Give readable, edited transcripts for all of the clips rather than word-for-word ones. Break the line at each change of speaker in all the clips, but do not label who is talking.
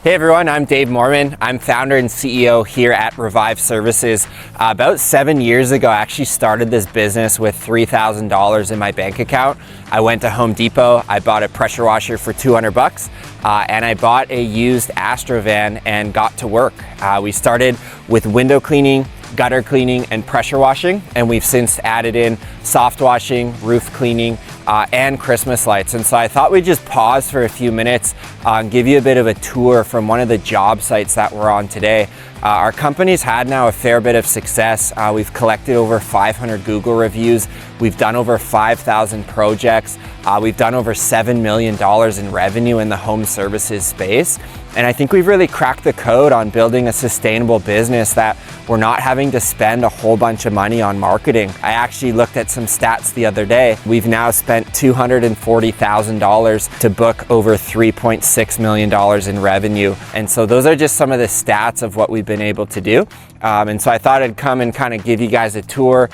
Hey everyone, I'm Dave Mormon. I'm founder and CEO here at Revive Services. About 7 years ago, I actually started this business with $3,000 in my bank account. I went to Home Depot, I bought a pressure washer for 200 bucks, and I bought a used Astra van and got to work. We started with window cleaning, gutter cleaning, and pressure washing, and we've since added in soft washing, roof cleaning, and Christmas lights. And so I thought we'd just pause for a few minutes and give you a bit of a tour from one of the job sites that we're on today. Our company's had now a fair bit of success. We've collected over 500 Google reviews. We've done over 5,000 projects. We've done over $7 million in revenue in the home services space. And I think we've really cracked the code on building a sustainable business that we're not having to spend a whole bunch of money on marketing. I actually looked at some stats the other day. We've now spent $240,000 to book over $3.6 million in revenue. And so those are just some of the stats of what we've been able to do. And so I thought I'd come and kind of give you guys a tour,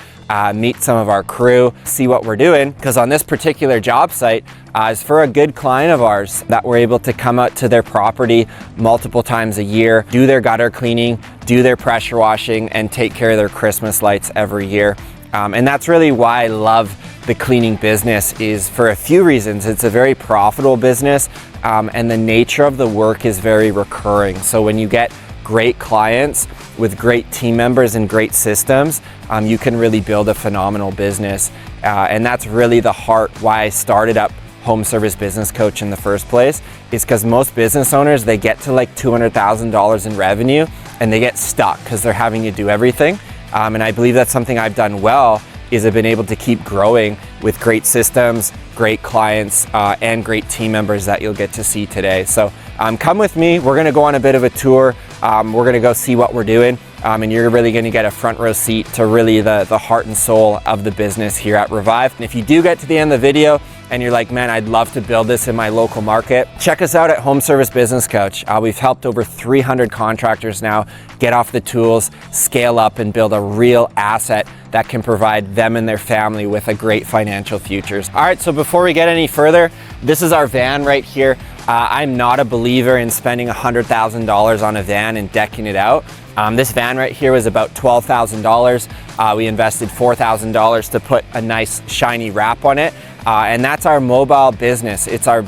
meet some of our crew, see what we're doing. Because on this particular job site is for a good client of ours that we're able to come out to their property multiple times a year, do their gutter cleaning, do their pressure washing, and take care of their Christmas lights every year. And that's really why I love the cleaning business, is for a few reasons. It's a very profitable business, and the nature of the work is very recurring. So when you get great clients with great team members and great systems, you can really build a phenomenal business. And that's really the heart why I started up Home Service Business Coach in the first place, is because most business owners, they get to like $200,000 in revenue and they get stuck because they're having to do everything. And I believe that's something I've done well, is I've been able to keep growing with great systems, great clients, and great team members that you'll get to see today. So come with me, we're gonna go on a bit of a tour. We're gonna go see what we're doing, and you're really gonna get a front row seat to really the heart and soul of the business here at Revive. And if you do get to the end of the video and you're like, man, I'd love to build this in my local market, check us out at Home Service Business Coach. We've helped over 300 contractors now get off the tools, scale up, and build a real asset that can provide them and their family with a great financial futures. All right, so before we get any further, this is our van right here. I'm not a believer in spending $100,000 on a van and decking it out. This van right here was about $12,000. We invested $4,000 to put a nice shiny wrap on it. And that's our mobile business. It's our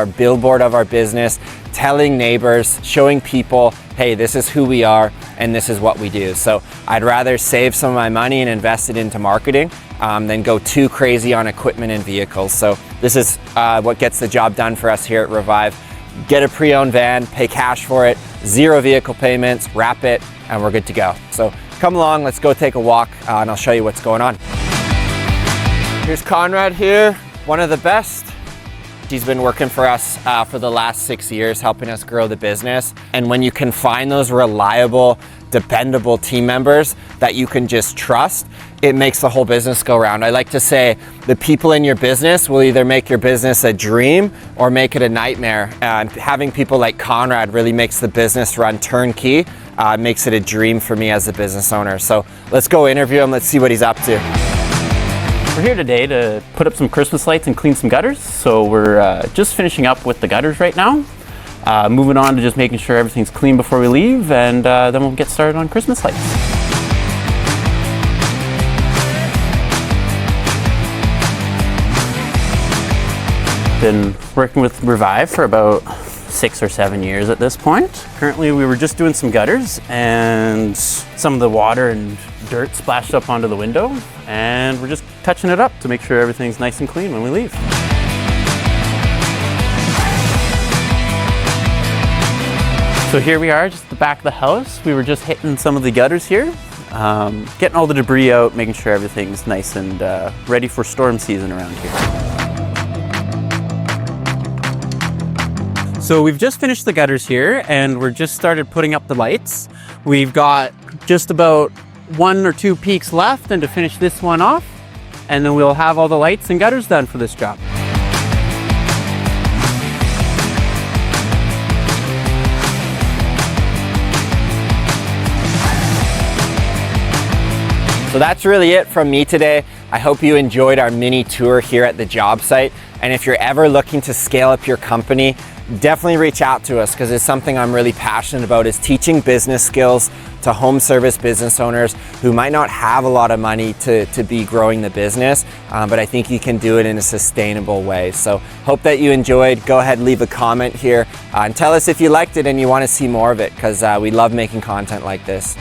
billboard of our business, telling neighbors, showing people, hey, this is who we are and this is what we do. So I'd rather save some of my money and invest it into marketing than go too crazy on equipment and vehicles. So this is what gets the job done for us here at Revive. Get a pre-owned van, pay cash for it, 0 vehicle payments, wrap it, and we're good to go. So come along, let's go take a walk, and I'll show you what's going on. Here's Conrad here, one of the best. He's been working for us for the last 6 years, helping us grow the business. And when you can find those reliable, dependable team members that you can just trust, it makes the whole business go round. I like to say the people in your business will either make your business a dream or make it a nightmare. And having people like Conrad really makes the business run turnkey, makes it a dream for me as a business owner. So let's go interview him, let's see what he's up to.
We're here today to put up some Christmas lights and clean some gutters. So we're just finishing up with the gutters right now. Moving on to just making sure everything's clean before we leave, and then we'll get started on Christmas lights. Been working with Revive for about 6 or 7 years at this point. Currently we were just doing some gutters and some of the water and dirt splashed up onto the window, and we're just touching it up to make sure everything's nice and clean when we leave. So here we are, just at the back of the house. We were just hitting some of the gutters here, getting all the debris out, making sure everything's nice and ready for storm season around here. So we've just finished the gutters here, and we're just started putting up the lights. We've got just about 1 or 2 peaks left, and to finish this one off, and then we'll have all the lights and gutters done for this job.
So that's really it from me today. I hope you enjoyed our mini tour here at the job site. And if you're ever looking to scale up your company, definitely reach out to us, because it's something I'm really passionate about, is teaching business skills to home service business owners who might not have a lot of money to be growing the business, but I think you can do it in a sustainable way. So hope that you enjoyed. Go ahead and leave a comment here and tell us if you liked it and you want to see more of it, because we love making content like this.